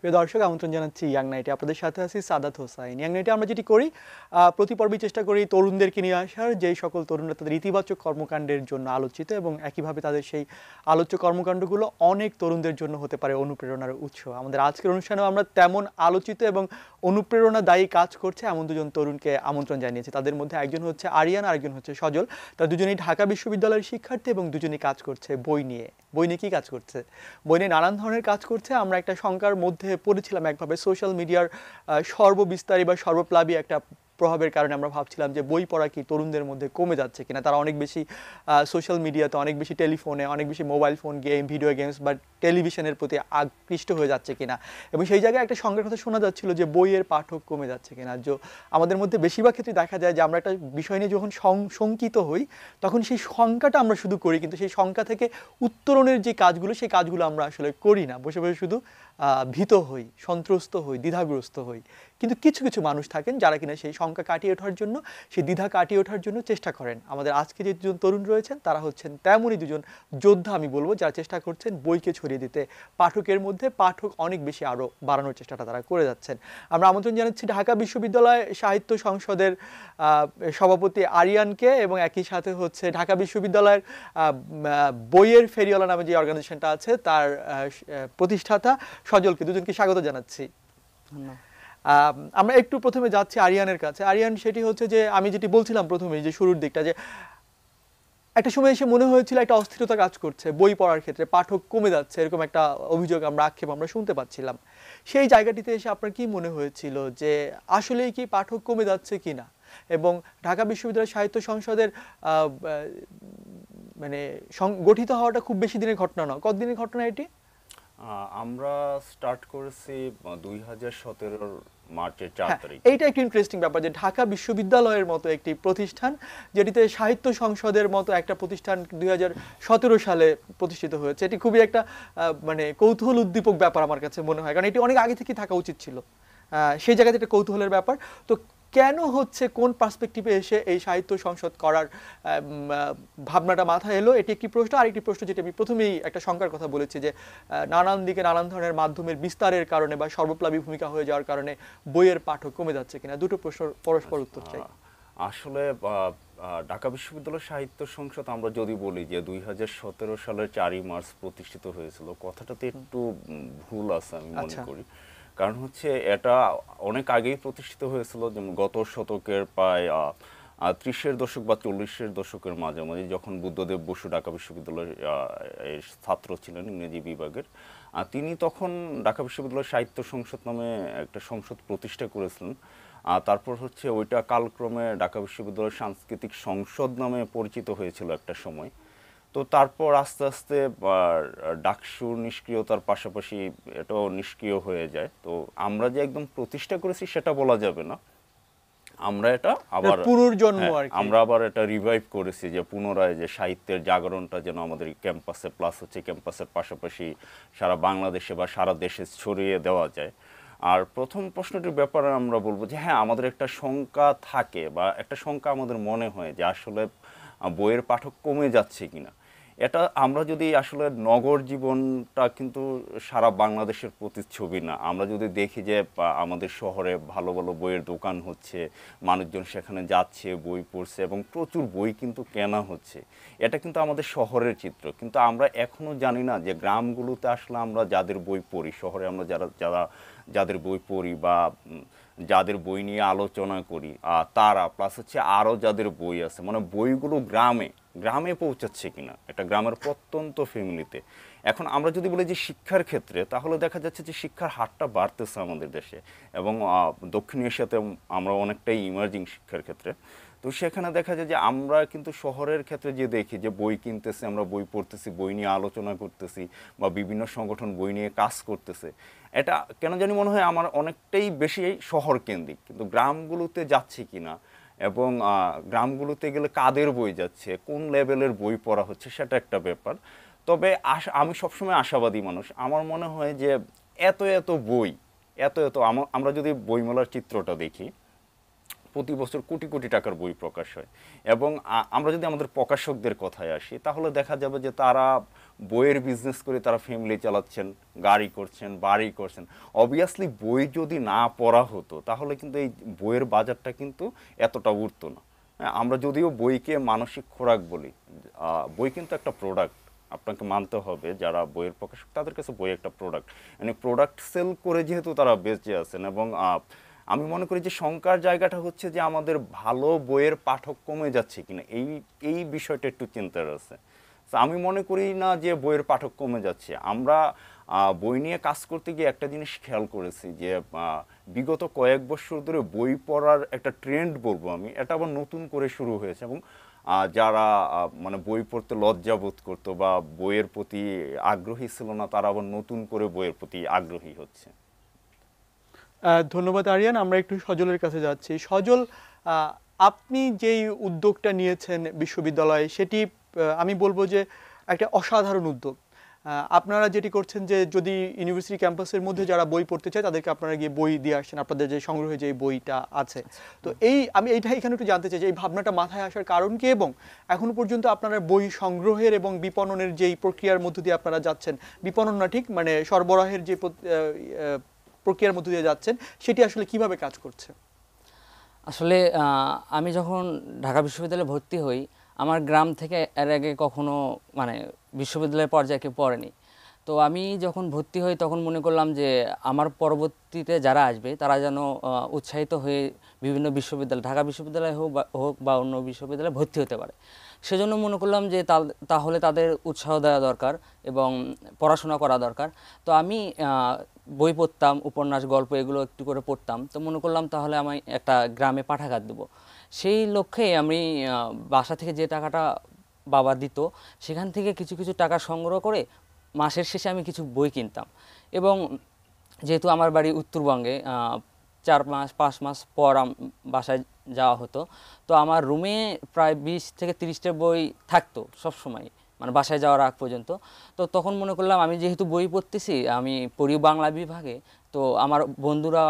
প্রিয় দর্শক, আমন্ত্রণ জানাচ্ছি ইয়াং নাইটে। আপনাদের সাথে আছি সাদাত হোসাইন। ইয়াং নাইটে আমরা যেটি করি, প্রতি পর্বে চেষ্টা করি তরুণদেরকে নিয়ে আসার, যেই সকল তরুণরা তাদের ইতিবাচক কর্মকাণ্ডের জন্য আলোচিত এবং একইভাবে তাদের সেই আলোচ্য কর্মকাণ্ডগুলো অনেক তরুণদের জন্য হতে পারে অনুপ্রেরণার উৎস। আমাদের আজকের অনুষ্ঠানেও আমরা তেমন আলোচিত এবং অনুপ্রেরণাদায়ী কাজ করছে এমন দুজন তরুণকে আমন্ত্রণ জানিয়েছি। তাদের মধ্যে একজন হচ্ছে আরিয়ান, আরেকজন হচ্ছে সজল। তারা দুজনেই ঢাকা বিশ্ববিদ্যালয়ের শিক্ষার্থী এবং দুজনেই কাজ করছে বই নিয়ে। বই নিয়ে কী কাজ করছে? বই নিয়ে নানান ধরনের কাজ করছে। আমরা একটা শঙ্কার মধ্যে পড়েছিলাম একভাবে, সোশ্যাল মিডিয়ার সর্ববিস্তারী বা সর্বপ্লাবী একটা প্রভাবের কারণে আমরা ভাবছিলাম যে বই পড়া কি তরুণদের মধ্যে কমে যাচ্ছে কিনা। তারা অনেক বেশি সোশ্যাল মিডিয়াতে, অনেক বেশি টেলিফোনে, অনেক বেশি mobile phone game, video games বা টেলিভিশনের প্রতি আকৃষ্ট হয়ে যাচ্ছে কিনা। এবং সেই জায়গায় একটা শঙ্কার কথা শোনা যাচ্ছিল যে বইয়ের পাঠক কমে যাচ্ছে কিনা। আমাদের মধ্যে বেশিরভাগ ক্ষেত্রে দেখা যায় যে আমরা একটা বিষয় নিয়ে যখন শঙ্কিত হই, তখন সেই শঙ্কাটা আমরা শুধু করি, কিন্তু সেই শঙ্কা থেকে উত্তরণের যে কাজগুলো, সেই কাজগুলো আমরা আসলে করি না। বসে বসে শুধু ভীত হই, সন্ত্রস্ত হই, দ্বিধাগ্রস্ত হই। কিন্তু কিছু কিছু মানুষ থাকেন যারা কিনা সেই শঙ্কা কাটিয়ে ওঠার জন্য, সেই দ্বিধা কাটিয়ে ওঠার জন্য চেষ্টা করেন। আমাদের আজকে যে দুজন তরুণ রয়েছেন তারা হচ্ছেন তেমনই দুজন যোদ্ধা আমি বলবো, যারা চেষ্টা করছেন বইকে ছড়িয়ে দিতে, পাঠকের মধ্যে পাঠক অনেক বেশি আরও বাড়ানোর চেষ্টাটা তারা করে যাচ্ছেন। আমরা আমন্ত্রণ জানাচ্ছি ঢাকা বিশ্ববিদ্যালয় সাহিত্য সংসদের সভাপতি আরিয়ানকে, এবং একই সাথে হচ্ছে ঢাকা বিশ্ববিদ্যালয়ের বইয়ের ফেরিওয়ালা নামে যে অর্গানাইজেশনটা আছে তার প্রতিষ্ঠাতা সজলকে। দুজনকে স্বাগত জানাচ্ছি। আমরা একটু প্রথমে যাচ্ছি আরিয়ানের কাছে। আরিয়ান, সেটি হচ্ছে যে আমি যেটি বলছিলাম প্রথমে, যে শুরুর দিকটা, যে একটা সময় এসে মনে হয়েছিল একটা অস্থিরতা কাজ করছে বই পড়ার ক্ষেত্রে, পাঠক কমে যাচ্ছে, এরকম একটা অভিযোগ আমরা, আক্ষেপ আমরা শুনতে পাচ্ছিলাম। সেই জায়গাটিতে এসে আপনার কি মনে হয়েছিল যে আসলেই কি পাঠক কমে যাচ্ছে কিনা, এবং ঢাকা বিশ্ববিদ্যালয় সাহিত্য সংসদের মানে গঠিত হওয়াটা খুব বেশি দিনের ঘটনা নয়, কতদিনের ঘটনা এটি? আমরা স্টার্ট করেছি 2017 মার্চের 4 তারিখ। এইটা একটু ইন্টারেস্টিং ব্যাপার যে ঢাকা বিশ্ববিদ্যালয়ের মতো একটি প্রতিষ্ঠান, যেটিতে সাহিত্য সংসদের মতো একটা প্রতিষ্ঠান 2017 সালে প্রতিষ্ঠিত হয়েছে, এটি খুবই একটা মানে কৌতূহল উদ্দীপক ব্যাপার আমার কাছে মনে হয়, কারণ এটি অনেক আগে থেকেই থাকা উচিত ছিল। সেই জায়গাতে একটা কৌতূহলের ব্যাপার। তো কেন হচ্ছে, কোন পার্সপেক্টিভে এসে এই সাহিত্য সংসদ করার ভাবনাটা মাথায় এলো, এটি একটি প্রশ্ন। আর একটি প্রশ্ন, যেটা আমি প্রথমেই একটা শঙ্কার কথা বলেছি, যে নানান দিকে নানান ধরনের মাধ্যমের বিস্তারের কারণে বা সর্বপ্লাবী ভূমিকা হয়ে যাওয়ার কারণে বইয়ের পাঠক কমে যাচ্ছে কিনা। দুটো প্রশ্ন পরস্পর উত্তর চাই। আসলে ঢাকা বিশ্ববিদ্যালয় সাহিত্য সংসদ আমরা যদি বলি যে 2017 সালের 4 মার্চ প্রতিষ্ঠিত হয়েছিল, কথাটাতে একটু ভুল আছে আমি মনে করি। কারণ হচ্ছে এটা অনেক আগেই প্রতিষ্ঠিত হয়েছিল, যেমন গত শতকের প্রায় 30-এর দশক বা 40-এর দশকের মাঝামাঝি, যখন বুদ্ধদেব বসু ঢাকা বিশ্ববিদ্যালয়ের ছাত্র ছিলেন ইংরেজি বিভাগের। তিনি তখন ঢাকা বিশ্ববিদ্যালয় সাহিত্য সংসদ নামে একটা সংসদ প্রতিষ্ঠা করেছিলেন। তারপর হচ্ছে ওইটা কালক্রমে ঢাকা বিশ্ববিদ্যালয় সাংস্কৃতিক সংসদ নামে পরিচিত হয়েছিল একটা সময়। তো তারপর আস্তে আস্তে ডাকসুর নিষ্ক্রিয়তার পাশাপাশি এটাও নিষ্ক্রিয় হয়ে যায়। তো আমরা যে একদম প্রতিষ্ঠা করেছি সেটা বলা যাবে না, আমরা এটা আবার পুনর্জন্ম, আমরা আবার এটা রিভাইভ করেছি, যে পুনরায় যে সাহিত্যের জাগরণটা যেন আমাদের ক্যাম্পাসে, প্লাস হচ্ছে ক্যাম্পাসের পাশাপাশি সারা বাংলাদেশে বা সারা দেশে ছড়িয়ে দেওয়া যায়। আর প্রথম প্রশ্নটির ব্যাপারে আমরা বলবো যে হ্যাঁ, আমাদের একটা শঙ্কা থাকে, বা একটা শঙ্কা আমাদের মনে হয় যে আসলে বইয়ের পাঠক কমে যাচ্ছে কিনা। এটা আমরা যদি আসলে নগর জীবনটা কিন্তু সারা বাংলাদেশের প্রতিচ্ছবি না। আমরা যদি দেখি যে আমাদের শহরে ভালো ভালো বইয়ের দোকান হচ্ছে, মানুষজন সেখানে যাচ্ছে, বই পড়ছে এবং প্রচুর বই কিন্তু কেনা হচ্ছে, এটা কিন্তু আমাদের শহরের চিত্র। কিন্তু আমরা এখনও জানি না যে গ্রামগুলোতে আসলে আমরা যাদের বই পড়ি, শহরে আমরা যাদের বই পড়ি বা যাদের বই নিয়ে আলোচনা করি তারা, প্লাস হচ্ছে আরও যাদের বই আছে, মানে বইগুলো গ্রামে পৌঁছাচ্ছে কিনা, একটা গ্রামের প্রত্যন্ত ফ্যামিলিতে। এখন আমরা যদি বলি যে শিক্ষার ক্ষেত্রে, তাহলে দেখা যাচ্ছে যে শিক্ষার হারটা বাড়তেছে আমাদের দেশে, এবং দক্ষিণ এশিয়াতে আমরা অনেকটাই ইমার্জিং শিক্ষার ক্ষেত্রে। তো সেখানে দেখা যায় যে আমরা কিন্তু শহরের ক্ষেত্রে যে দেখি যে বই কিনতেছি, আমরা বই পড়তেছি, বই নিয়ে আলোচনা করতেছি, বা বিভিন্ন সংগঠন বই নিয়ে কাজ করতেছে, এটা কেন জানি মনে হয় আমার অনেকটাই বেশি শহর কেন্দ্রিক। কিন্তু গ্রামগুলোতে যাচ্ছে কিনা, এবং গ্রামগুলোতে গেলে কাদের বই যাচ্ছে, কোন লেভেলের বই পড়া হচ্ছে, সেটা একটা ব্যাপার। তবে আমি সবসময় আশাবাদী মানুষ। আমার মনে হয় যে এত বই, আমরা যদি বইমেলার চিত্রটা দেখি, প্রতি বছর কোটি কোটি টাকার বই প্রকাশ হয়। এবং আমরা যদি আমাদের প্রকাশকদের কথায় আসি, তাহলে দেখা যাবে যে তারা বইয়ের বিজনেস করে তারা ফ্যামিলি চালাচ্ছেন, গাড়ি করছেন, বাড়ি করছেন। অবভিয়াসলি বই যদি না পড়া হতো তাহলে কিন্তু এই বইয়ের বাজারটা কিন্তু এতটা উঠতো না। হ্যাঁ, আমরা যদিও বইকে মানসিক খোরাক বলি, বই কিন্তু একটা প্রোডাক্ট। আপনাকে মানতে হবে যারা বইয়ের প্রকাশক তাদের কাছে বই একটা প্রোডাক্ট, মানে প্রোডাক্ট সেল করে যেহেতু তারা বেঁচে আছেন। এবং আমি মনে করি যে শঙ্কার জায়গাটা হচ্ছে যে আমাদের ভালো বইয়ের পাঠক কমে যাচ্ছে কিনা, এই এই বিষয়টা একটু চিন্তার আছে। তো আমি মনে করি না যে বইয়ের পাঠক কমে যাচ্ছে। আমরা বই নিয়ে কাজ করতে গিয়ে একটা জিনিস খেয়াল করেছি যে বিগত কয়েক বছর ধরে বই পড়ার একটা ট্রেন্ড বলবো আমি, এটা আবার নতুন করে শুরু হয়েছে। এবং যারা মানে বই পড়তে লজ্জা বোধ করতো বা বইয়ের প্রতি আগ্রহী ছিল না, তারা আবার নতুন করে বইয়ের প্রতি আগ্রহী হচ্ছে। ধন্যবাদ আরিয়ান। আমরা একটু সজলের কাছে যাচ্ছি। সজল, আপনি যেই উদ্যোগটা নিয়েছেন বিশ্ববিদ্যালয়ে, সেটি আমি বলবো যে একটা অসাধারণ উদ্যোগ। আপনারা যেটি করছেন যে যদি ইউনিভার্সিটি ক্যাম্পাসের মধ্যে যারা বই পড়তে চায় তাদেরকে আপনারা গিয়ে বই দিয়ে আসছেন, আপনাদের যে সংগ্রহে যে বইটা আছে। তো আমি এইটা এখানে একটু জানতে চাই যে এই ভাবনাটা মাথায় আসার কারণ কি, এবং এখনো পর্যন্ত আপনারা বই সংগ্রহের এবং বিপণনের যেই প্রক্রিয়ার মধ্য দিয়ে আপনারা যাচ্ছেন, বিপণন না ঠিক মানে সরবরাহের যে প্রক্রিয়ার মধ্য দিয়ে যাচ্ছেন, সেটি আসলে কিভাবে কাজ করছে? আসলে আমি যখন ঢাকা বিশ্ববিদ্যালয়ে ভর্তি হই, আমার গ্রাম থেকে এর আগে কখনো মানে বিশ্ববিদ্যালয়ের পর্যায়ে কেউ পড়েনি। তো আমি যখন ভর্তি হই তখন মনে করলাম যে আমার পরবর্তীতে যারা আসবে তারা যেন উৎসাহিত হয়ে বিভিন্ন বিশ্ববিদ্যালয়, ঢাকা বিশ্ববিদ্যালয় হোক বা অন্য বিশ্ববিদ্যালয়ে ভর্তি হতে পারে। সেজন্য মনে করলাম যে তাহলে তাদের উৎসাহ দেওয়া দরকার এবং পড়াশোনা করা দরকার। তো আমি বই পড়তাম, উপন্যাস, গল্প এগুলো একটু করে পড়তাম। তো মনে করলাম তাহলে আমি একটা গ্রামে পাঠাগার দেবো। সেই লক্ষ্যে আমি বাসা থেকে যে টাকাটা বাবা দিত সেখান থেকে কিছু কিছু টাকা সংগ্রহ করে মাসের শেষে আমি কিছু বই কিনতাম। এবং যেহেতু আমার বাড়ি উত্তরবঙ্গে, 4 মাস 5 মাস পর বাসায় যাওয়া হতো। তো আমার রুমে প্রায় 20 থেকে 30টা বই থাকতো সবসময়, মানে বাসায় যাওয়ার আগ পর্যন্ত। তো তখন মনে করলাম আমি যেহেতু বই পড়তেছি, আমি পড়ি বাংলা বিভাগে, তো আমার বন্ধুরা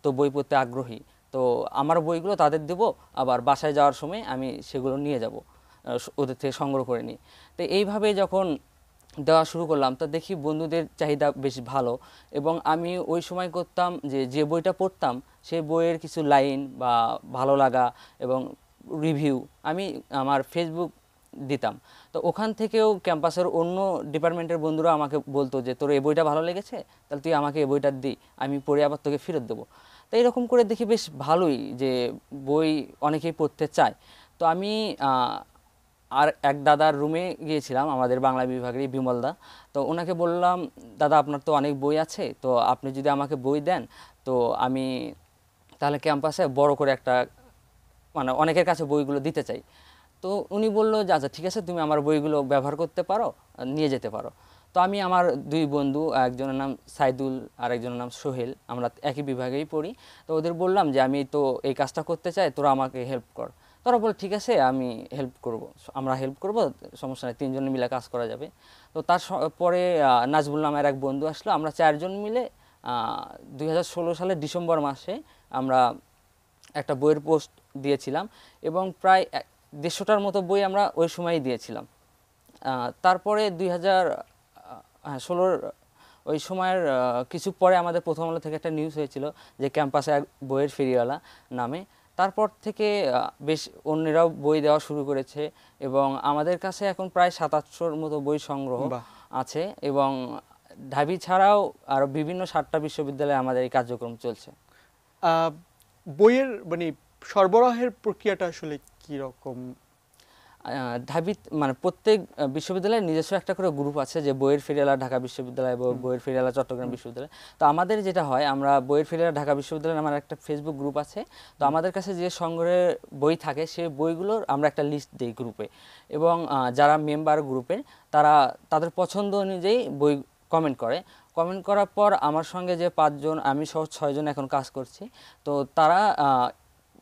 তো বই পড়তে আগ্রহী, তো আমার বইগুলো তাদের দেব, আবার বাসায় যাওয়ার সময় আমি সেগুলো নিয়ে যাব, ওদের থেকে সংগ্রহ করে নিই। তো এইভাবে যখন দেওয়া শুরু করলাম তা দেখি বন্ধুদের চাহিদা বেশ ভালো। এবং আমি ওই সময় করতাম যে বইটা পড়তাম সেই বইয়ের কিছু লাইন বা ভালো লাগা এবং রিভিউ আমি আমার ফেসবুক দিতাম। তো ওখান থেকেও ক্যাম্পাসের অন্য ডিপার্টমেন্টের বন্ধুরা আমাকে বলতো যে তোর এই বইটা ভালো লেগেছে, তাহলে তুই আমাকে এই বইটা দি, আমি পড়ে আবার তোকে ফেরত দেবো। তো এরকম করে দেখি বেশ ভালোই যে বই অনেকেই পড়তে চায়। তো আমি আর এক দাদার রুমে গিয়েছিলাম, আমাদের বাংলা বিভাগেরই বিমলদা। তো ওনাকে বললাম, দাদা আপনার তো অনেক বই আছে, তো আপনি যদি আমাকে বই দেন তো আমি তাহলে ক্যাম্পাসে বড় করে একটা মানে অনেকের কাছে বইগুলো দিতে চাই। তো উনি বললো যে আচ্ছা ঠিক আছে, তুমি আমার বইগুলো ব্যবহার করতে পারো, নিয়ে যেতে পারো। তো আমি আমার 2 বন্ধু, একজনের নাম সাইদুল আর একজনের নাম সোহেল, আমরা একই বিভাগেই পড়ি। তো ওদের বললাম যে আমি তো এই কাজটা করতে চাই, তোরা আমাকে হেল্প কর। তারা বলে ঠিক আছে আমি হেল্প করব, আমরা হেল্প করব, সমস্যা নেই, 3 জনে মিলে কাজ করা যাবে। তো পরে নাজবুল নামের এক বন্ধু আসলো, আমরা 4 জন মিলে 2016 সালের ডিসেম্বর মাসে আমরা একটা বইয়ের পোস্ট দিয়েছিলাম এবং প্রায় 150টার মতো বই আমরা ওই সময়ই দিয়েছিলাম। তারপরে 2016 ওই সময়ের কিছু পরে আমাদের প্রথম আলো থেকে একটা নিউজ হয়েছিল যে ক্যাম্পাসে এক বইয়ের ফেরিওয়ালা নামে। তারপর থেকে বেশ অন্যরাও বই দেওয়া শুরু করেছে এবং আমাদের কাছে এখন প্রায় 700-800-র মতো বই সংগ্রহ আছে। এবং ঢাবি ছাড়াও আরও বিভিন্ন 7টা বিশ্ববিদ্যালয়ে আমাদের এই কার্যক্রম চলছে। বইয়ের মানে সরবরাহের প্রক্রিয়াটা আসলে কি রকম? ঢাবি মানে প্রত্যেক বিশ্ববিদ্যালয়ের নিজস্ব একটা করে গ্রুপ আছে, যে বইয়ের ফেরিওয়ালা ঢাকা বিশ্ববিদ্যালয়, বইয়ের ফেরিওয়ালা চট্টগ্রাম বিশ্ববিদ্যালয়। তো আমাদের যেটা হয়, আমরা বইয়ের ফেরিওয়ালা ঢাকা বিশ্ববিদ্যালয়ের আমার একটা ফেসবুক গ্রুপ আছে। তো আমাদের কাছে যে সংগ্রহের বই থাকে সেই বইগুলোর আমরা একটা লিস্ট দিই গ্রুপে, এবং যারা মেম্বার গ্রুপের তারা তাদের পছন্দ অনুযায়ী বই কমেন্ট করার পর আমার সঙ্গে যে 5 জন, আমি সহ 6 জন এখন কাজ করছি। তো তারা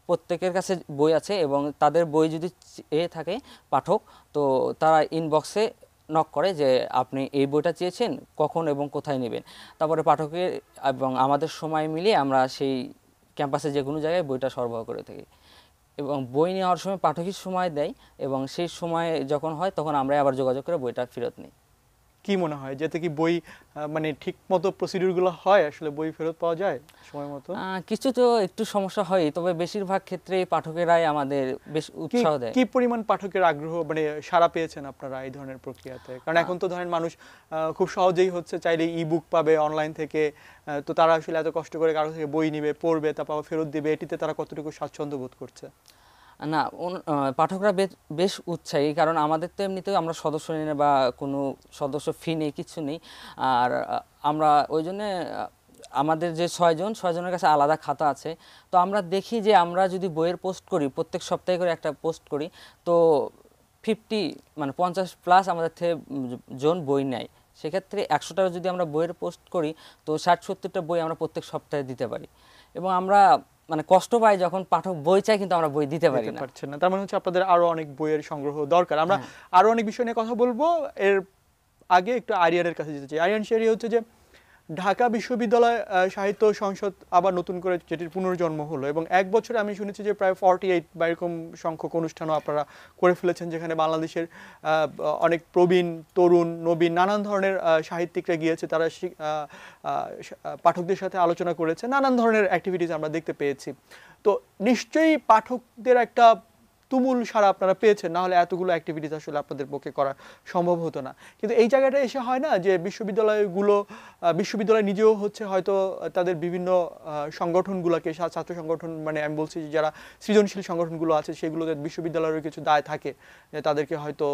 প্রত্যেকের কাছে বই আছে এবং তাদের বই যদি থাকে পাঠক, তো তারা ইনবক্সে নক করে যে আপনি এই বইটা চেয়েছেন, কখন এবং কোথায় নেবেন। তারপরে পাঠকের এবং আমাদের সময় মিলিয়ে আমরা সেই ক্যাম্পাসে যে কোনো জায়গায় বইটা সরবরাহ করে থাকি। এবং বই নেওয়ার সময় পাঠকই সময় দেয়, এবং সেই সময় যখন হয় তখন আমরা আবার যোগাযোগ করে বইটা ফেরত নিই। কি মনে হয় যেতে কি বই মানে ঠিক মতো প্রসিডিউরগুলো হয়, আসলে বই ফেরত পাওয়া যায় সময় মতো? কিছু তো একটু সমস্যা হয়, তবে বেশিরভাগ ক্ষেত্রে পাঠকেরাই আমাদের বেশ উৎসাহ দেয়। কি পরিমাণ পাঠকের আগ্রহ মানে সাড়া পেয়েছেন আপনারা এই ধরনের প্রক্রিয়াতে? কারণ এখন তো ধরেন মানুষ খুব সহজেই হচ্ছে চাইলে ই বুক পাবে অনলাইন থেকে, তো তারা আসলে এত কষ্ট করে কারো থেকে বই নিবে, পড়বে, তারপর ফেরত দিবে, এটিতে তারা কতটুকু স্বাচ্ছন্দ্য বোধ করছে? না, পাঠকরা বেশ উৎসাহী, কারণ আমাদের তো এমনিতেও আমরা সদস্য নিই না বা কোনো সদস্য ফি নেই, কিছু নেই। আর আমরা ওই জন্যে আমাদের যে 6 জনের কাছে আলাদা খাতা আছে। তো আমরা দেখি যে আমরা যদি বইয়ের পোস্ট করি, প্রত্যেক সপ্তাহে করে একটা পোস্ট করি, তো 50+ আমাদের থেকে জন বই নেয়। সেক্ষেত্রে 100টা যদি আমরা বইয়ের পোস্ট করি, তো 60-70টা বই আমরা প্রত্যেক সপ্তাহে দিতে পারি। এবং আমরা মানে কষ্ট পাই যখন পাঠক বই চায় কিন্তু আমরা বই দিতে পারি না। পারছেন না, তার মানে হচ্ছে আপনাদের আরো অনেক বইয়ের সংগ্রহ দরকার। আমরা আরো অনেক বিষয় নিয়ে কথা বলবো, এর আগে একটু আরিয়ানের কাছে যেতে চাই। আরিয়ান শেরি হচ্ছে যে ঢাকা বিশ্ববিদ্যালয় সাহিত্য সংসদ আবার নতুন করে যেটির পুনর্জন্ম হলো, এবং এক বছরে আমি শুনেছি যে প্রায় 48 বা এরকম সংখ্যক অনুষ্ঠানও আপনারা করে ফেলেছেন, যেখানে বাংলাদেশের অনেক প্রবীণ, তরুণ, নবীন নানান ধরনের সাহিত্যিকরা গিয়েছে, তারা পাঠকদের সাথে আলোচনা করেছে, নানান ধরনের অ্যাক্টিভিটিস আমরা দেখতে পেয়েছি। তো নিশ্চয়ই পাঠকদের একটা তুমুল সাড়া আপনারা পেয়েছেন, না হলে এতগুলো অ্যাক্টিভিটিস আসলে আপনাদের পক্ষে করা সম্ভব হতো না। কিন্তু এই জায়গাটা এসে হয় না যে বিশ্ববিদ্যালয় নিজেও হচ্ছে হয়তো তাদের বিভিন্ন সংগঠনগুলোকে, ছাত্র সংগঠন মানে আমি বলছি যারা সৃজনশীল সংগঠনগুলো আছে সেগুলোতে বিশ্ববিদ্যালয়ের কিছু দায় থাকে, যে তাদেরকে হয়তো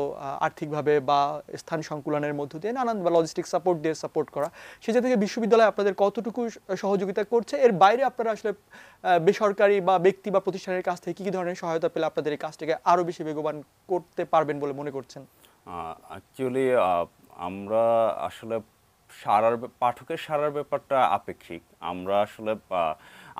আর্থিকভাবে বা স্থান সংকুলনের মধ্য দিয়ে নানান বা লজিস্টিক সাপোর্ট দিয়ে সাপোর্ট করা। সেটা থেকে বিশ্ববিদ্যালয় আপনাদের কতটুকু সহযোগিতা করছে? এর বাইরে আপনারা আসলে বেসরকারি বা ব্যক্তি বা প্রতিষ্ঠানের কাছ থেকে কী ধরনের সহায়তা পেলে আপনাদের এই কাজটাকে আরও বেশি বেগবান করতে পারবেন বলে মনে করছেন? অ্যাকচুয়ালি আমরা আসলে পাঠকের সারার ব্যাপারটা আপেক্ষিক। আমরা আসলে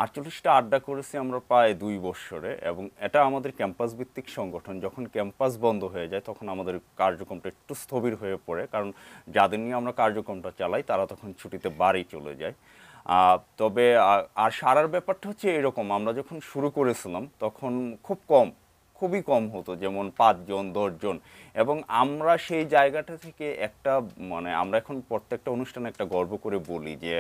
48টা আড্ডা করেছি আমরা প্রায় 2 বছরে, এবং এটা আমাদের ক্যাম্পাস ভিত্তিক সংগঠন। যখন ক্যাম্পাস বন্ধ হয়ে যায় তখন আমাদের কার্যক্রমটা একটু স্থবির হয়ে পড়ে, কারণ যাদের নিয়ে আমরা কার্যক্রমটা চালাই তারা তখন ছুটিতে বাড়ি চলে যায়। তবে আর সারার ব্যাপারটা হচ্ছে এরকম, আমরা যখন শুরু করেছিলাম তখন খুবই কম হতো, যেমন 5 জন 10 জন, এবং আমরা সেই জায়গাটা থেকে একটা মানে আমরা এখন প্রত্যেকটা অনুষ্ঠানে একটা গর্ব করে বলি যে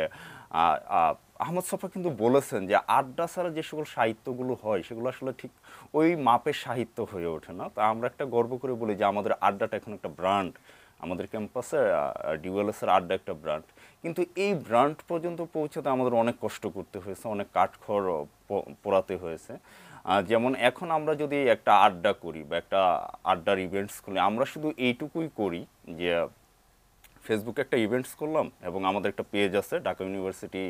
আহমদ ছফা কিন্তু বলেছেন যে আড্ডা ছাড়া যে সকল সাহিত্যগুলো হয় সেগুলো আসলে ঠিক ওই মাপের সাহিত্য হয়ে ওঠে না। তা আমরা একটা গর্ব করে বলি যে আমাদের আড্ডাটা এখন একটা ব্র্যান্ড, আমাদের ক্যাম্পাসে ডিওএলএসের আড্ডা একটা ব্র্যান্ড। কিন্তু এই ব্র্যান্ড পর্যন্ত পৌঁছাতে আমাদের অনেক কষ্ট করতে হয়েছে, অনেক কাঠখড় পোড়াতে হয়েছে। যেমন এখন আমরা যদি একটা আড্ডা করি বা একটা আড্ডার ইভেন্টস করি, আমরা শুধু এইটুকুই করি যে ফেসবুকে একটা ইভেন্টস করলাম এবং আমাদের একটা পেজ আছে ঢাকা ইউনিভার্সিটি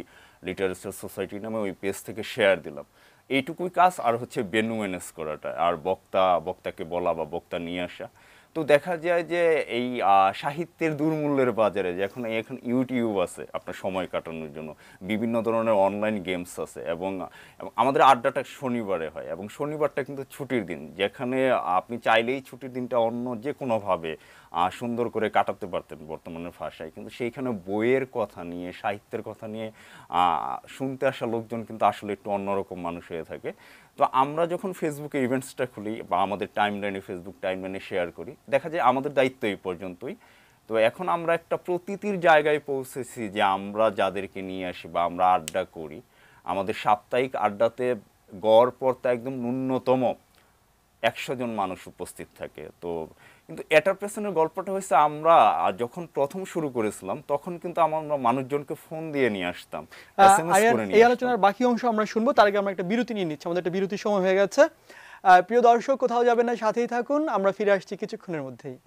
লিটারেচার সোসাইটি নামে, ওই পেজ থেকে শেয়ার দিলাম, এইটুকুই কাজ। আর হচ্ছে ভেন্যু ম্যানেজ করাটা, আর বক্তাকে বলা বা বক্তা নিয়ে আসা। তো দেখা যায় যে এই সাহিত্যের দুর্মূল্যের বাজারে যে এখন ইউটিউব আছে আপনার সময় কাটানোর জন্য, বিভিন্ন ধরনের অনলাইন গেমস আছে, এবং আমাদের আড্ডাটা শনিবারে হয়, এবং শনিবারটা কিন্তু ছুটির দিন, যেখানে আপনি চাইলেই ছুটির দিনটা অন্য যে কোনোভাবে সুন্দর করে কাটাতে পারতেন বর্তমানের ভাষায়। কিন্তু সেইখানে বইয়ের কথা নিয়ে, সাহিত্যের কথা নিয়ে শুনতে আসা লোকজন কিন্তু আসলে একটু অন্যরকম মানুষ হয়ে থাকে। তো আমরা যখন ফেসবুকে ইভেন্টসটা খুলি বা আমাদের টাইমলাইনে, ফেসবুক টাইমলাইনে শেয়ার করি, দেখা যায় আমাদের দায়িত্ব এই পর্যন্তই। তো এখন আমরা একটা প্রতীতির জায়গায় পৌঁছেছি যে আমরা যাদেরকে নিয়ে আসি বা আমরা আড্ডা করি, আমাদের সাপ্তাহিক আড্ডাতে গড় পড়তা একদম ন্যূনতম 100 জন মানুষ উপস্থিত থাকে। তো কিন্তু এটার পেছনের গল্পটা হয়েছে, আমরা যখন প্রথম শুরু করেছিলাম তখন কিন্তু আমরা মানুষজনকে ফোন দিয়ে নিয়ে আসতাম, এসএমএস করে নিয়ে এই আসতাম। আলোচনার বাকি অংশ আমরা শুনবো, তার আগে আমরা একটা বিরতি নিয়ে নিচ্ছি, আমাদের একটা বিরতির সময় হয়ে গেছে। প্রিয় দর্শক, কোথাও যাবেন না, সাথেই থাকুন, আমরা ফিরে আসছি কিছুক্ষণের মধ্যেই।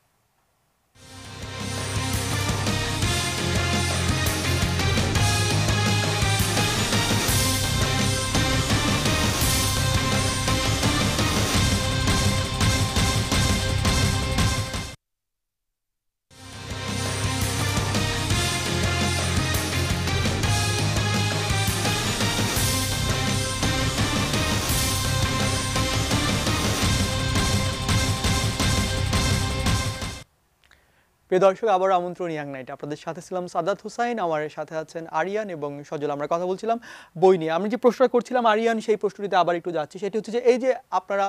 প্রিয় দর্শক, আবার আমন্ত্রণ ইয়াং নাইট। আপনাদের সাথে ছিলাম সাদাত হোসাইন, আমার সাথে আছেন আরিয়ান এবং সজল। আমরা কথা বলছিলাম বই নিয়ে। আমি যে প্রশ্নটা করছিলাম আরিয়ান, সেই প্রশ্নটিতে আবার একটু যাচ্ছি। সেটি হচ্ছে যে এই যে আপনারা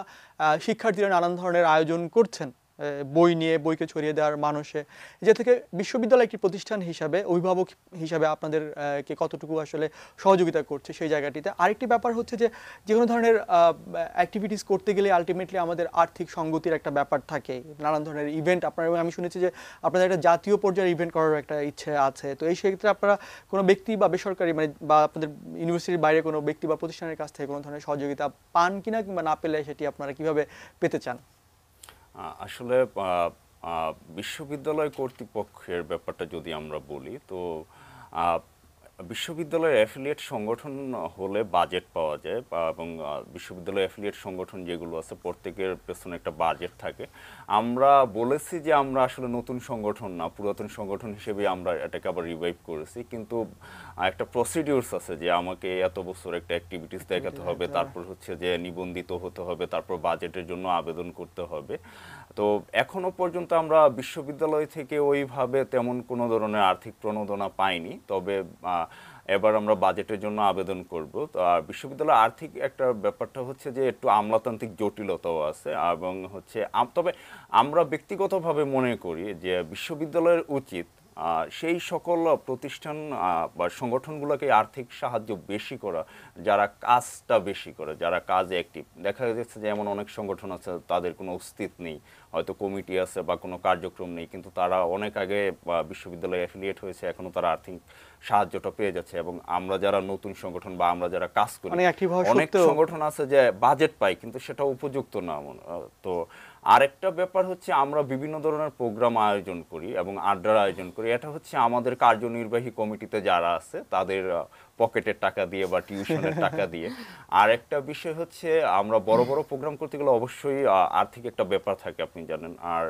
শিক্ষার্থীরা নানান ধরনের আয়োজন করছেন বই নিয়ে, বইকে ছড়িয়ে দেওয়ার মানুষে, যে থেকে বিশ্ববিদ্যালয় একটি প্রতিষ্ঠান হিসাবে, অভিভাবক হিসাবে আপনাদের কে কতটুকু আসলে সহযোগিতা করছে সেই জায়গাটিতে। আরেকটি ব্যাপার হচ্ছে যে যে কোনো ধরনের অ্যাক্টিভিটিস করতে গেলে আলটিমেটলি আমাদের আর্থিক সঙ্গতির একটা ব্যাপার থাকে। নানান ধরনের ইভেন্ট আপনারা, আমি শুনেছি যে আপনাদের একটা জাতীয় পর্যায়ের ইভেন্ট করার একটা ইচ্ছে আছে। তো এই সেক্ষেত্রে আপনারা কোনো ব্যক্তি বা বেসরকারি, মানে বা আপনাদের ইউনিভার্সিটির বাইরে কোনো ব্যক্তি বা প্রতিষ্ঠানের কাছ থেকে কোনো ধরনের সহযোগিতা পান কিনা, কিংবা না পেলে সেটি আপনারা কিভাবে পেতে চান? আসলে বিশ্ববিদ্যালয় কর্তৃপক্ষের ব্যাপারটা যদি আমরা বলি, তো বিশ্ববিদ্যালয়ের অ্যাফিলিয়েট সংগঠন হলে বাজেট পাওয়া যায়, এবং বিশ্ববিদ্যালয়ের অ্যাফিলিয়েট সংগঠন যেগুলো আছে প্রত্যেকের পেছনে একটা বাজেট থাকে। আমরা বলেছি যে আমরা আসলে নতুন সংগঠন না, পুরাতন সংগঠন হিসেবে আমরা এটাকে আবার রিভাইভ করেছি, কিন্তু একটা প্রসিডিউরস আছে যে আমাকে এত বছর একটা অ্যাক্টিভিটিস দেখাতে হবে, তারপর হচ্ছে যে নিবন্ধিত হতে হবে, তারপর বাজেটের জন্য আবেদন করতে হবে। তো এখনো পর্যন্ত আমরা বিশ্ববিদ্যালয় থেকে ওইভাবে তেমন কোনো ধরনের আর্থিক প্রণোদনা পাইনি, তবে এবার আমরা বাজেটের জন্য আবেদন করব। তো বিশ্ববিদ্যালয়ের আর্থিক একটা ব্যাপারটা হচ্ছে যে একটু আমলাতান্ত্রিক জটিলতাও আছে, এবং হচ্ছে তবে আমরা ব্যক্তিগতভাবে মনে করি যে বিশ্ববিদ্যালয়ের উচিত সেই সকল প্রতিষ্ঠান বা সংগঠনগুলোকে আর্থিক সাহায্য বেশি করা যারা কাজটা বেশি করে, যারা কাজে অ্যাক্টিভ। দেখা যাচ্ছে যে এমন অনেক সংগঠন আছে তাদের কোনো অস্তিত্ব নেই, হয়তো কমিটি আছে বা কোনো কার্যক্রম নেই, কিন্তু তারা অনেক আগে বিশ্ববিদ্যালয়ে অ্যাফিলিয়েট হয়েছে, এখনও তারা আর্থিক সাহায্যটা পেয়ে যাচ্ছে। এবং আমরা যারা নতুন সংগঠন বা আমরা যারা কাজ করি, অনেক সংগঠন আছে যে বাজেট পাই কিন্তু সেটা উপযুক্ত না। তো আরেকটা ব্যাপার হচ্ছে আমরা বিভিন্ন ধরনের প্রোগ্রাম আয়োজন করি এবং আড্ডার আয়োজন করি। এটা হচ্ছে আমাদের কার্যনির্বাহী কমিটিতে যারা আছে তাদের পকেটের টাকা দিয়ে বা টিউশনের টাকা দিয়ে। আর একটা বিষয় হচ্ছে আমরা বড় বড় প্রোগ্রাম করতে গেলে অবশ্যই আর্থিক একটা ব্যাপার থাকে, আপনি জানেন। আর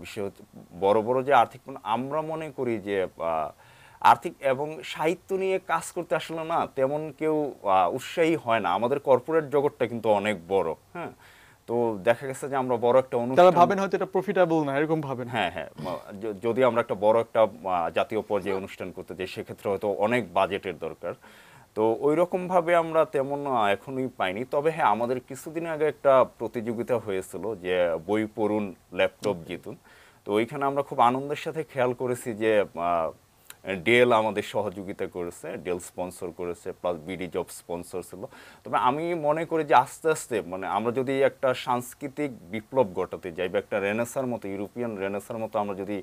বিষয় হচ্ছে বড় বড় যে আর্থিক, আমরা মনে করি যে আর্থিক এবং সাহিত্য নিয়ে কাজ করতে আসলে না তেমন কেউ উৎসাহী হয় না। আমাদের কর্পোরেট জগৎটা কিন্তু অনেক বড়, হ্যাঁ। তো দেখা গেছে যে আমরা বড় একটা অনুষ্ঠান ভাবেন হয়তো এটা প্রফিটেবল না, এরকম ভাবেন। হ্যাঁ, যদি আমরা একটা বড় একটা জাতীয় পর্যায়ে অনুষ্ঠান করতে যাই, সেক্ষেত্রে হয়তো অনেক বাজেটের দরকার। তো ওই রকম ভাবে আমরা তেমন এখনই পাইনি। তবে হ্যাঁ, আমাদের কিছুদিন আগে একটা প্রতিযোগিতা হয়েছিল যে বই পড়ুন ল্যাপটপ জিতুন। তো ওইখানে আমরা খুব আনন্দের সাথে খেয়াল করেছি যে ডেল আমাদের সহযোগিতা করেছে, ডেল স্পন্সর করেছে, প্লাস বিডি জব স্পন্সর ছিল। তবে আমি মনে করি যে আস্তে আস্তে, মানে আমরা যদি একটা সাংস্কৃতিক বিপ্লব ঘটাতে যাই বা একটা রেনেসার মতো, ইউরোপিয়ান রেনেসার মতো আমরা যদি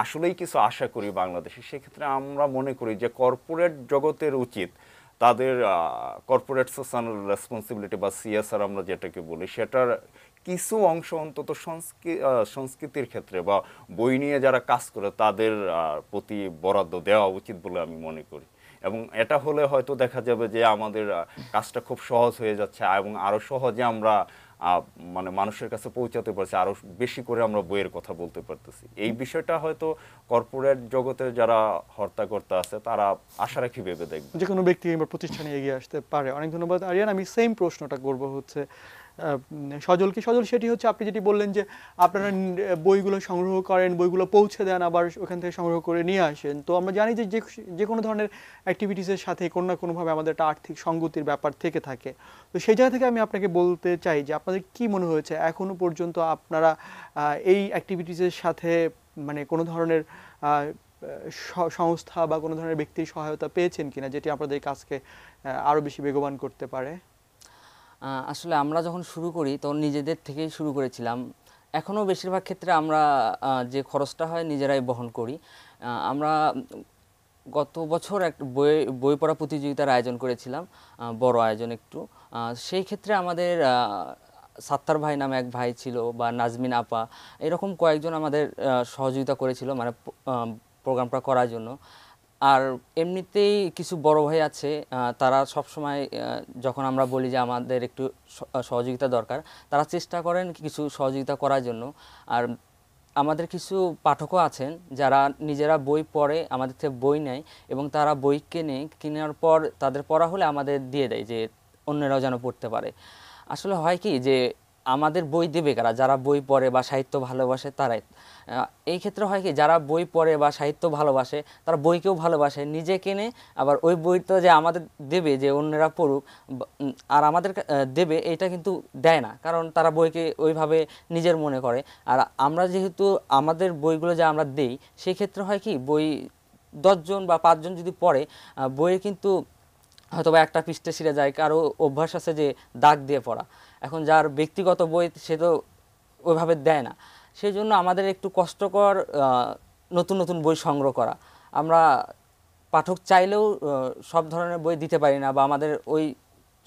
আসলেই কিছু আশা করি বাংলাদেশে, সেক্ষেত্রে আমরা মনে করি যে কর্পোরেট জগতের উচিত তাদের কর্পোরেট সোশ্যাল রেসপন্সিবিলিটি বা সিএসআর আমরা যেটাকে বলি, সেটার কিছু অংশ অন্তত সংস্কৃতির ক্ষেত্রে বা বই নিয়ে যারা কাজ করে তাদের প্রতি বরাদ্দ দেওয়া উচিত বলে আমি মনে করি। এবং এটা হলে হয়তো দেখা যাবে যে আমাদের কাজটা খুব সহজ হয়ে যাচ্ছে, এবং আরও সহজে আমরা মানে মানুষের কাছে পৌঁছাতে পারছি, আরও বেশি করে আমরা বইয়ের কথা বলতে পারতেছি। এই বিষয়টা হয়তো কর্পোরেট জগতে যারা হর্তাকর্তা আছে তারা আশা রাখি ভেবে দেখবে, যে কোনো ব্যক্তি বা প্রতিষ্ঠানে এগিয়ে আসতে পারে। অনেক ধন্যবাদ আরিয়ান। আমি সেম প্রশ্নটা করব হচ্ছে সজলকে। সজল, সেটি হচ্ছে আপনি যেটি বললেন যে আপনারা বইগুলো সংগ্রহ করেন, বইগুলো পৌঁছে দেন, আবার ওখান থেকে সংগ্রহ করে নিয়ে আসেন। তো আমরা জানি যে যে কোনো ধরনের অ্যাক্টিভিটিসের সাথে কোনো না কোনোভাবে আমাদের একটা আর্থিক সঙ্গতির ব্যাপার থেকে থাকে। তো সেই জায়গা থেকে আমি আপনাকে বলতে চাই যে আপনাদের কি মনে হয়েছে এখনো পর্যন্ত আপনারা এই অ্যাক্টিভিটিসের সাথে মানে কোনো ধরনের সংস্থা বা কোনো ধরনের ব্যক্তির সহায়তা পেয়েছেন কিনা, যেটি আপনাদের কাজকে আরও বেশি বেগবান করতে পারে? আসলে আমরা যখন শুরু করি তখন নিজেদের থেকেই শুরু করেছিলাম। এখনও বেশিরভাগ ক্ষেত্রে আমরা যে খরচটা হয় নিজেরাই বহন করি। আমরা গত বছর এক বই পড়া প্রতিযোগিতার আয়োজন করেছিলাম, বড় আয়োজন একটু। সেই ক্ষেত্রে আমাদের সাত্তার ভাই নামে এক ভাই ছিল, বা নাজমিন আপা, এরকম কয়েকজন আমাদের সহযোগিতা করেছিল মানে প্রোগ্রামটা করার জন্য। আর এমনিতেই কিছু বড় ভাই আছে, তারা সব সময় যখন আমরা বলি যে আমাদের একটু সহযোগিতা দরকার, তারা চেষ্টা করেন কিছু সহযোগিতা করার জন্য। আর আমাদের কিছু পাঠকও আছেন যারা নিজেরা বই পড়ে, আমাদের থেকে বই নেয় এবং তারা বই কেনার পর তাদের পড়া হলে আমাদের দিয়ে দেয় যে অন্যরাও যেন পড়তে পারে। আসলে হয় কি যে আমাদের বই দেবে কারা, যারা বই পড়ে বা সাহিত্য ভালোবাসে তারাই। এই ক্ষেত্রে হয় কি, যারা বই পড়ে বা সাহিত্য ভালোবাসে তারা বইকেও ভালোবাসে, নিজে কেনে, আবার ওই বইটা যে আমাদের দেবে যে অন্যরা পড়ুক আর আমাদের দেবে, এটা কিন্তু দেয় না, কারণ তারা বইকে ওইভাবে নিজের মনে করে। আর আমরা যেহেতু আমাদের বইগুলো যে আমরা দেই, সেই ক্ষেত্রে হয় কি, বই 10 জন বা 5 জন যদি পড়ে, বইয়ে কিন্তু হয়তো বা একটা পৃষ্ঠা ছিঁড়ে যায়, কারো অভ্যাস আছে যে দাগ দিয়ে পড়া। এখন যার ব্যক্তিগত বই সে তো ওইভাবে দেয় না, সেই জন্য আমাদের একটু কষ্টকর নতুন নতুন বই সংগ্রহ করা। আমরা পাঠক চাইলেও সব ধরনের বই দিতে পারি না, বা আমাদের ওই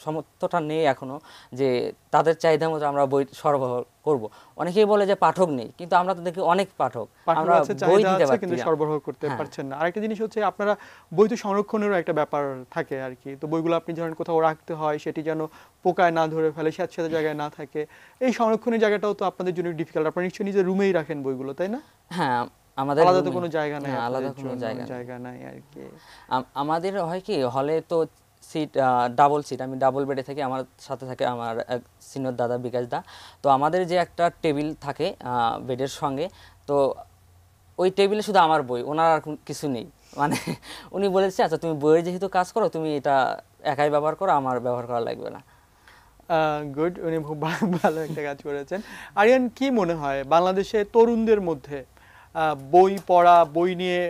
সামর্থ্যটা নেই এখনো যে তাদের চাহিদা মতো আমরা বই সরবরাহ করব। অনেকেই বলে যে পাঠক নেই, কিন্তু আমরা তো দেখি অনেক পাঠক, আমরা আছে, বই চাহিদা দিতে আছে, পারছি কিন্তু না। সরবরাহ করতে হ্যাঁ। পারছেন না। আরেকটা জিনিস হচ্ছে আপনারা বই তো সংরক্ষণেরও একটা ব্যাপার থাকে আর কি, তো বইগুলো আপনি যখন কোথাও রাখতে হয় সেটি যেন পোকায় না ধরে ফেলে, স্যাঁতসেঁতে জায়গায় না থাকে, এই সংরক্ষণের জায়গাটাও তো আপনাদের জন্য ডিফিকাল্ট। আপনারা নিশ্চয়ই নিজের রুমেই রাখেন বইগুলো, তাই না? হ্যাঁ, আমাদের আলাদা তো রুমে, কোনো জায়গা নাই হ্যাঁ, আলাদা আপনাদের কোনো জন্য, জায়গা নেই। জায়গা নাই আর কি। আমাদের হয় কি, হলে তো সিট ডাবল সিট, আমি ডাবল বেডে থাকি, আমার সাথে থাকে আমার এক সিনিয়র দাদা বিকাশ দা। তো আমাদের যে একটা টেবিল থাকে বেডের সঙ্গে, তো ওই টেবিলে শুধু আমার বই, ওনার আর কিছু নেই। মানে উনি বলেছে আচ্ছা তুমি বইয়ের যেহেতু কাজ করো, তুমি এটা একাই ব্যবহার করো, আমার ব্যবহার করা লাগবে না। গুড, উনি খুব ভালো একটা কাজ করেছেন। আরিয়ান, কি মনে হয় বাংলাদেশে তরুণদের মধ্যে বই পড়া, বই নিয়ে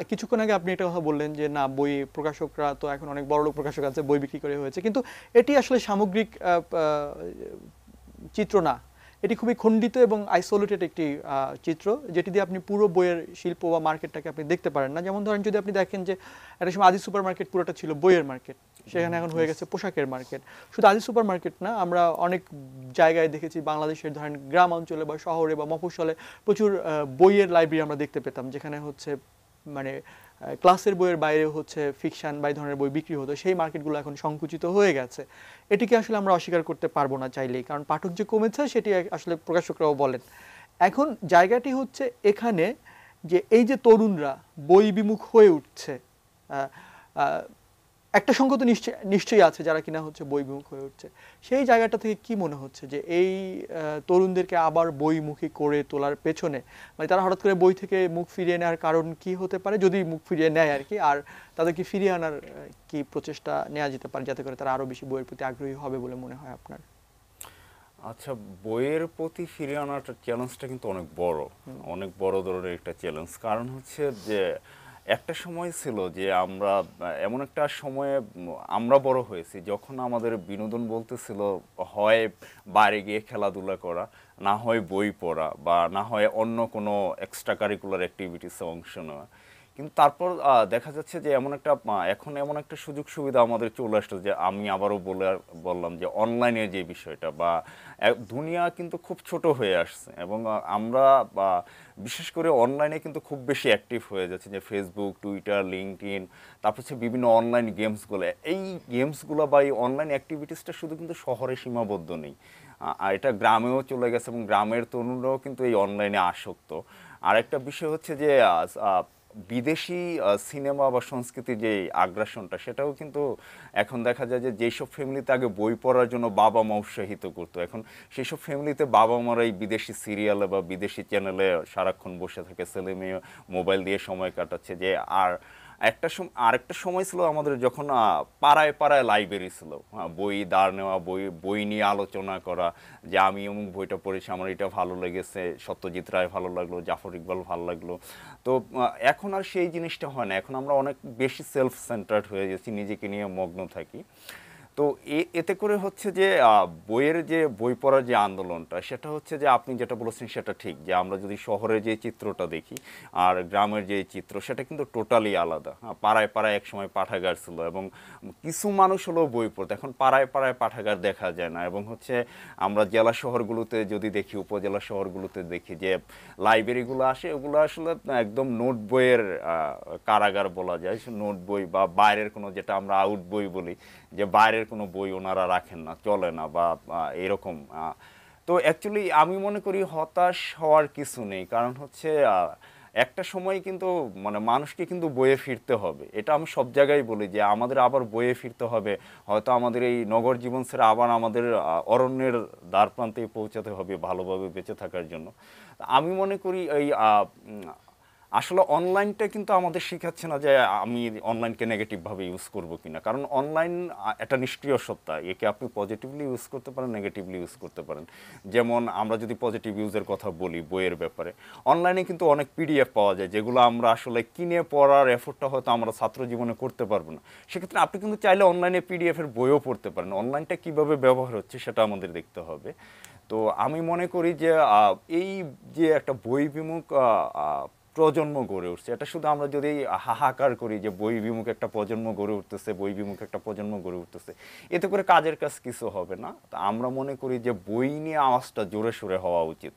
কিছুক্ষণ আগে আপনি একটা কথা বললেন যে না, বই প্রকাশকরা তো এখন অনেক বড়লোক প্রকাশক আছে, বই বিক্রি করে হয়েছে, কিন্তু এটি আসলে সামগ্রিক চিত্র না, এটি খুবই খণ্ডিত এবং আইসোলেটেড একটি চিত্র, যেটি দিয়ে আপনি পুরো বইয়ের শিল্প বা মার্কেটটাকে আপনি দেখতে পারেন না। যেমন ধরেন, যদি আপনি দেখেন যে একটা সময় আদি সুপার মার্কেট পুরোটা ছিল বইয়ের মার্কেট, সেখানে এখন হয়ে গেছে পোশাকের মার্কেট। শুধু আদি সুপার মার্কেট না, আমরা অনেক জায়গায় দেখেছি বাংলাদেশের, ধরেন গ্রাম অঞ্চলে বা শহরে বা মফস্বলে প্রচুর বইয়ের লাইব্রেরি আমরা দেখতে পেতাম, যেখানে হচ্ছে মানে ক্লাসের বইয়ের বাইরে হচ্ছে ফিকশন বা এই ধরনের বই বিক্রি হতো। সেই মার্কেটগুলো এখন সংকুচিত হয়ে গেছে। এটিকে আসলে আমরা অস্বীকার করতে পারবো না চাইলেই, কারণ পাঠক যে কমেছে সেটি আসলে প্রকাশকরাও বলেন। এখন জায়গাটি হচ্ছে এখানে যে এই যে তরুণরা বই বিমুখ হয়ে উঠছে, একটা সংখ্যা তো নিশ্চয়ই আছে যারা কিনা হচ্ছে বই বিমুখ হয়ে উঠছে, সেই জায়গাটা থেকে কি মনে হচ্ছে যে এই তরুণদেরকে আবার বইমুখী করে তোলার পেছনে, মানে তারা হঠাৎ করে বই থেকে মুখ ফিরিয়ে নেওয়ার কারণ কি হতে পারে, যদি মুখ ফিরিয়ে নেয় আর কি, আর তাদেরকে ফিরিয়ে আনার কি প্রচেষ্টা নেওয়া যেতে পারে যাতে করে তারা আরো বেশি বইয়ের প্রতি আগ্রহী হবে বলে মনে হয় আপনার? আচ্ছা, বইয়ের প্রতি ফিরে আনার চ্যালেঞ্জটা কিন্তু অনেক বড়, অনেক বড় ধরনের একটা চ্যালেঞ্জ। কারণ হচ্ছে যে একটা সময় ছিল যে আমরা এমন একটা সময়ে আমরা বড় হয়েছি যখন আমাদের বিনোদন বলতেছিল হয় বাইরে গিয়ে খেলাধুলা করা, না হয় বই পড়া, বা না হয় অন্য কোনো এক্সট্রা কারিকুলার অ্যাক্টিভিটিসে অংশ নেওয়া। কিন্তু তারপর দেখা যাচ্ছে যে এখন এমন একটা সুযোগ সুবিধা আমাদের চলে আসছে যে আমি আবারও বললাম যে অনলাইনের যে বিষয়টা বা দুনিয়া কিন্তু খুব ছোট হয়ে আসছে, এবং আমরা বিশেষ করে অনলাইনে কিন্তু খুব বেশি অ্যাক্টিভ হয়ে যাচ্ছে, যে ফেসবুক, টুইটার, লিঙ্কডইন, তারপর হচ্ছে বিভিন্ন অনলাইন গেমসগুলো। এই গেমসগুলো বা এই অনলাইন অ্যাক্টিভিটিসটা শুধু কিন্তু শহরে সীমাবদ্ধ নেই, আর এটা গ্রামেও চলে গেছে, এবং গ্রামের তরুণরাও কিন্তু এই অনলাইনে আসক্ত। আরেকটা বিষয় হচ্ছে যে বিদেশি সিনেমা বা সংস্কৃতির যে আগ্রাসনটা, সেটাও কিন্তু এখন দেখা যায় যে যেসব ফ্যামিলিতে আগে বই পড়ার জন্য বাবা মা উৎসাহিত করতো, এখন সেসব ফ্যামিলিতে বাবা মারা এই বিদেশি সিরিয়ালে বা বিদেশি চ্যানেলে সারাক্ষণ বসে থাকে, ছেলে মেয়ে মোবাইল দিয়ে সময় কাটাচ্ছে। যে আরেকটা সময় ছিল আমাদের যখন পাড়ায় পাড়ায় লাইব্রেরি ছিল, বই দাঁড় নেওয়া, বই নিয়ে আলোচনা করা, যে আমি অমুক বইটা পড়েছি, আমার এটা ভালো লেগেছে, সত্যজিৎ রায় ভালো লাগলো, জাফর ইকবাল ভালো লাগলো। তো এখন আর সেই জিনিসটা হয় না, এখন আমরা অনেক বেশি সেলফ সেন্টার্ড হয়ে গেছি, নিজেকে নিয়ে মগ্ন থাকি। তো এতে করে হচ্ছে যে বই পড়ার যে আন্দোলনটা, সেটা হচ্ছে যে আপনি যেটা বলেছেন সেটা ঠিক, যে আমরা যদি শহরে যে চিত্রটা দেখি আর গ্রামের যে চিত্র, সেটা কিন্তু টোটালি আলাদা। পাড়ায় পাড়ায় একসময় পাঠাগার ছিল, এবং কিছু মানুষ হলেও বই পড়তো, এখন পাড়ায় পাড়ায় পাঠাগার দেখা যায় না। এবং হচ্ছে আমরা জেলা শহরগুলোতে যদি দেখি, উপজেলা শহরগুলোতে দেখি যে লাইব্রেরিগুলো আসে, ওগুলো আসলে একদম নোট বইয়ের কারাগার বলা যায়। নোট বই বা বাইরের কোনো, যেটা আমরা আউট বই বলি, যে বাইরের কোনো বই ওনারা রাখেন না, চলে না, বা এরকম। তো অ্যাকচুয়ালি আমি মনে করি হতাশ হওয়ার কিছু নেই, কারণ হচ্ছে একটা সময় কিন্তু মানে মানুষকে কিন্তু বইয়ে ফিরতে হবে, এটা আমি সব জায়গায় বলি যে আমাদের আবার বইয়ে ফিরতে হবে, হয়তো আমাদের এই নগর জীবন ছেড়ে আবার আমাদের অরণ্যের দ্বার প্রান্তে পৌঁছাতে হবে ভালোভাবে বেঁচে থাকার জন্য। আমি মনে করি এই আসলে অনলাইনটা কিন্তু আমাদের শেখাচ্ছে না যে আমি অনলাইনকে নেগেটিভভাবে ইউজ করব কিনা, কারণ অনলাইন একটা নিষ্ক্রিয় সত্তা, একে আপনি পজিটিভলি ইউজ করতে পারেন, নেগেটিভলি ইউজ করতে পারেন। যেমন আমরা যদি পজিটিভ ইউজের কথা বলি বইয়ের ব্যাপারে, অনলাইনে কিন্তু অনেক পিডিএফ পাওয়া যায় যেগুলো আমরা আসলে কিনে পড়ার এফোর্টটা হয়তো আমরা ছাত্র জীবনে করতে পারবো না। সেক্ষেত্রে আপনি কিন্তু চাইলে অনলাইনে পিডিএফের বইও পড়তে পারেন, অনলাইনটা কীভাবে ব্যবহার হচ্ছে সেটা আমাদের দেখতে হবে। তো আমি মনে করি যে এই যে একটা বই বিমুখ প্রজন্ম গড়ে উঠছে, এটা শুধু আমরা যদি হাহাকার করি যে বই বিমুখ একটা প্রজন্ম গড়ে উঠতেছে, বই বিমুখ একটা প্রজন্ম গড়ে উঠতেছে, এতে করে কাজের কাজ কিছু হবে না। তা আমরা মনে করি যে বই নিয়ে আওয়াজটা জোরে সোরে হওয়া উচিত,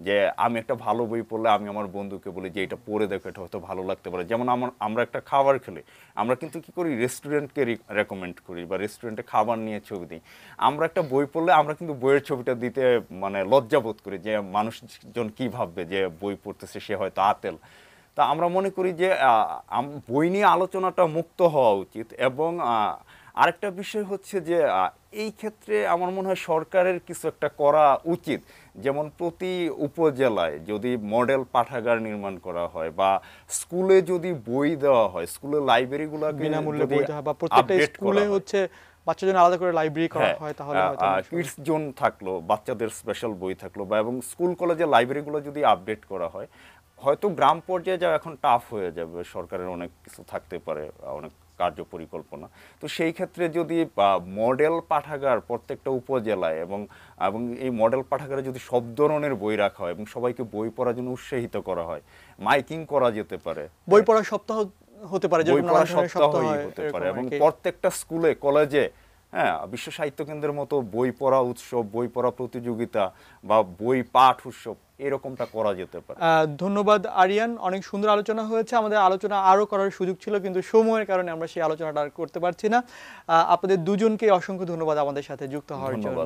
যে আমি একটা ভালো বই পড়লে আমি আমার বন্ধুকে বলি যে এটা পড়ে দেখো, এটা হয়তো ভালো লাগতে পারে। যেমন আমরা একটা খাবার খেলে আমরা কিন্তু কি করি, রেস্টুরেন্টকে রেকমেন্ড করি বা রেস্টুরেন্টে খাবার নিয়ে ছবি দিই। আমরা একটা বই পড়লে আমরা কিন্তু বইয়ের ছবিটা দিতে মানে লজ্জাবোধ করি, যে মানুষজন কি ভাববে যে বই পড়তেছে সে হয়তো আতেল। তা আমরা মনে করি যে বই নিয়ে আলোচনাটা মুক্ত হওয়া উচিত। এবং আরেকটা বিষয় হচ্ছে যে এই ক্ষেত্রে আমার মনে হয় সরকারের কিছু একটা করা উচিত, যেমন প্রতি উপজেলায় যদি মডেল পাঠাগার নির্মাণ করা হয় বা স্কুলে যদি বই দেওয়া হয়, স্কুলের লাইব্রেরিগুলোকে বিনামূল্যে বই দেওয়া বা প্রত্যেকটা স্কুলে হচ্ছে বাচ্চাদের জন্য আলাদা করে লাইব্রেরি করা হয়, তাহলে হয়তো কিডস জোন থাকলো, বাচ্চাদের স্পেশাল বই থাকলো, বা এবং স্কুল কলেজের লাইব্রেরিগুলো যদি আপডেট করা হয়, হয়তো গ্রাম পর্যায়ে যা এখন টাফ হয়ে যাবে, সরকারের অনেক কিছু থাকতে পারে, অনেক কার্য পরিকল্পনা। তো সেই ক্ষেত্রে যদি মডেল পাঠাগার প্রত্যেকটা উপজেলায় এবং এবং এই মডেল পাঠাগারে যদি সব ধরনের বই রাখা হয় এবং সবাইকে বই পড়ার জন্য উৎসাহিত করা হয়, মাইকিং করা যেতে পারে, বই পড়ার সপ্তাহ হতে পারে, বই পড়ার সপ্তাহই হতে পারে, এবং প্রত্যেকটা স্কুলে কলেজে বিশ্ব সাহিত্য কেন্দ্রের মতো বই পড়া উৎসব, বই পড়া প্রতিযোগিতা বা বই পাঠ উৎসব এরকমটা করা যেতে পারে। ধন্যবাদ আরিয়ান, অনেক সুন্দর আলোচনা হয়েছে। আমাদের আলোচনা আরো করার সুযোগ ছিল, কিন্তু সময়ের কারণে আমরা সেই আলোচনাটা আর করতে পারছি না। আপনাদের দুজনকে অসংখ্য ধন্যবাদ আমাদের সাথে যুক্ত হওয়ার জন্য।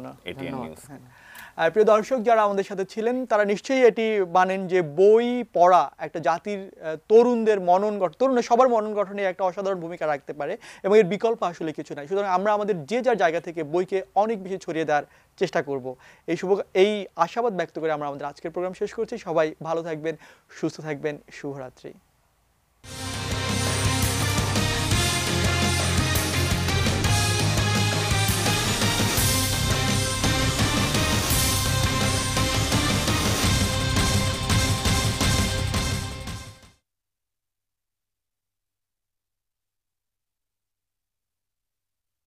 প্রিয় দর্শক যারা আমাদের সাথে ছিলেন তারা নিশ্চয়ই এটি মানেন যে বই পড়া একটা জাতির তরুণদের মনন গঠন, তরুণের সবার মনন গঠনে একটা অসাধারণ ভূমিকা রাখতে পারে এবং এর বিকল্প আসলে কিছু নাই। সুতরাং আমরা আমাদের যে যার জায়গা থেকে বইকে অনেক বেশি ছড়িয়ে দেওয়ার চেষ্টা করব, এই আশাবাদ ব্যক্ত করে আমরা আমাদের আজকের প্রোগ্রাম শেষ করছি। সবাই ভালো থাকবেন, সুস্থ থাকবেন, শুভরাত্রি।